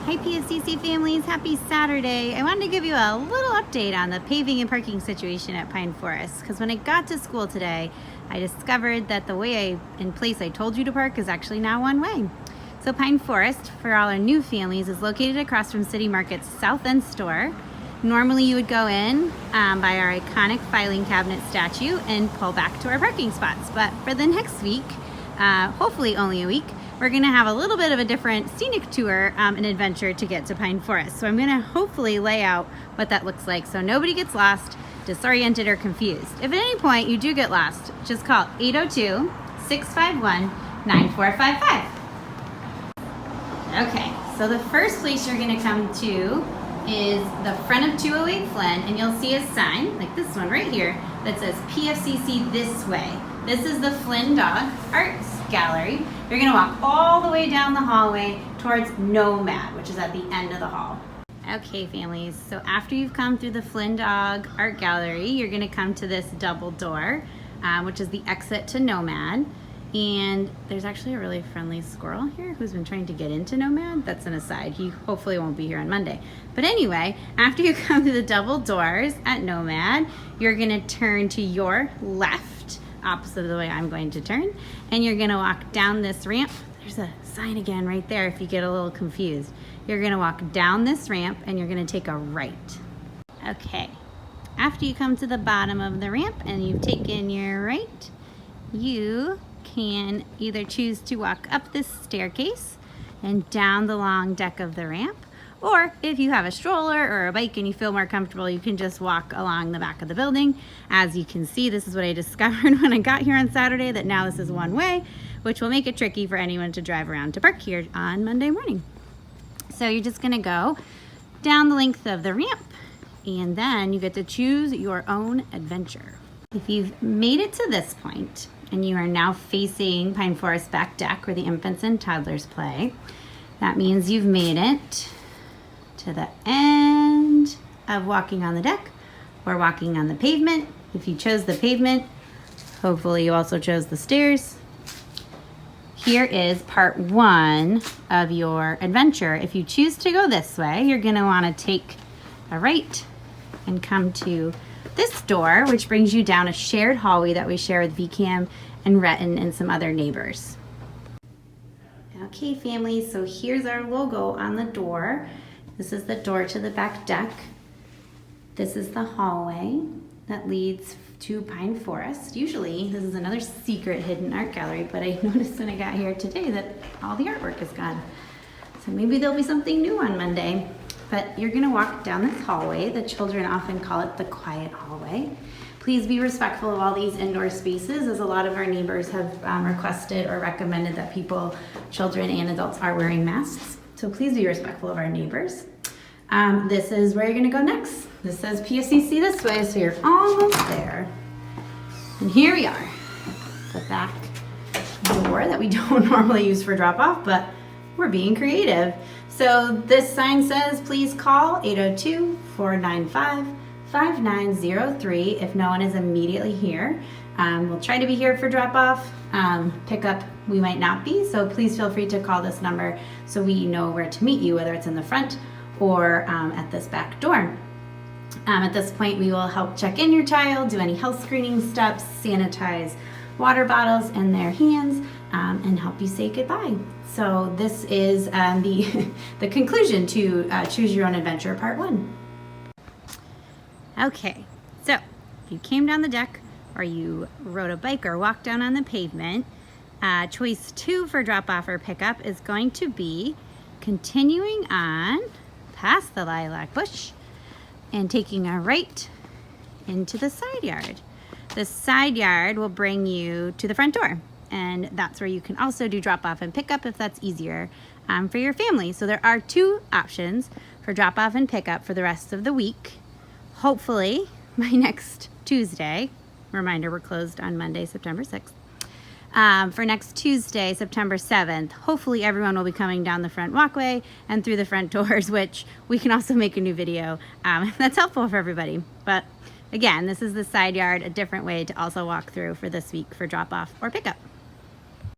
Hi PFCC families, happy Saturday. I wanted to give you a little update on the paving and parking situation at Pine Forest, because when I got to school today, I discovered that the place I told you to park is actually now one way. So Pine Forest, for all our new families, is located across from City Market's South End store. Normally you would go in by our iconic filing cabinet statue and pull back to our parking spots, but for the next week, hopefully only a week, we're gonna have a little bit of a different scenic tour and adventure to get to Pine Forest. So I'm gonna hopefully lay out what that looks like so nobody gets lost, disoriented, or confused. If at any point you do get lost, just call 802-651-9455. Okay, so the first place you're gonna come to is the front of 208 Flynn, and you'll see a sign, like this one right here, that says PFCC this way. This is the Flynn Dog Arts Gallery. You're gonna walk all the way down the hallway towards Nomad, which is at the end of the hall. Okay, families, so after you've come through the Flynn Dog Art Gallery, you're gonna come to this double door, which is the exit to Nomad. And there's actually a really friendly squirrel here who's been trying to get into Nomad. That's an aside. He hopefully won't be here on Monday. But anyway, after you come to the double doors at Nomad, you're gonna turn to your left, opposite of the way I'm going to turn, and you're gonna walk down this ramp. There's a sign again right there if you get a little confused. You're gonna walk down this ramp and you're gonna take a right. Okay, after you come to the bottom of the ramp and you've taken your right, you can either choose to walk up this staircase and down the long deck of the ramp, or if you have a stroller or a bike and you feel more comfortable, you can just walk along the back of the building. As you can see, this is what I discovered when I got here on Saturday, that now this is one way, which will make it tricky for anyone to drive around to park here on Monday morning. So you're just gonna go down the length of the ramp, and then you get to choose your own adventure. If you've made it to this point, and you are now facing Pine Forest back deck where the infants and toddlers play, that means you've made it to the end of walking on the deck or walking on the pavement. If you chose the pavement, hopefully you also chose the stairs. Here is part one of your adventure. If you choose to go this way, you're gonna wanna take a right and come to this door, which brings you down a shared hallway that we share with VCAM and Retton and some other neighbors. Okay, family, so here's our logo on the door. This is the door to the back deck. This is the hallway that leads to Pine Forest. Usually, this is another secret hidden art gallery, but I noticed when I got here today that all the artwork is gone. So maybe there'll be something new on Monday. But you're gonna walk down this hallway. The children often call it the quiet hallway. Please be respectful of all these indoor spaces, as a lot of our neighbors have requested or recommended that children and adults are wearing masks. So please be respectful of our neighbors. This is where you're gonna go next. This says PFCC this way, so you're almost there. And here we are, the back door that we don't normally use for drop off, but we're being creative. So this sign says, please call 802-495-5903 if no one is immediately here. We'll try to be here for drop off. Pickup, we might not be, so please feel free to call this number so we know where to meet you, whether it's in the front or at this back door. At this point, we will help check in your child, do any health screening steps, sanitize water bottles in their hands, and help you say goodbye. So this is the conclusion to Choose Your Own Adventure Part 1. Okay, so if you came down the deck or you rode a bike or walked down on the pavement, choice 2 for drop off or pickup is going to be continuing on past the lilac bush and taking a right into the side yard. The side yard will bring you to the front door, and that's where you can also do drop off and pick up if that's easier for your family. So there are 2 options for drop off and pick up for the rest of the week. Hopefully by next Tuesday, reminder we're closed on Monday, September 6th. For next Tuesday, September 7th, hopefully everyone will be coming down the front walkway and through the front doors, which we can also make a new video that's helpful for everybody. But again, this is the side yard, a different way to also walk through for this week for drop off or pickup.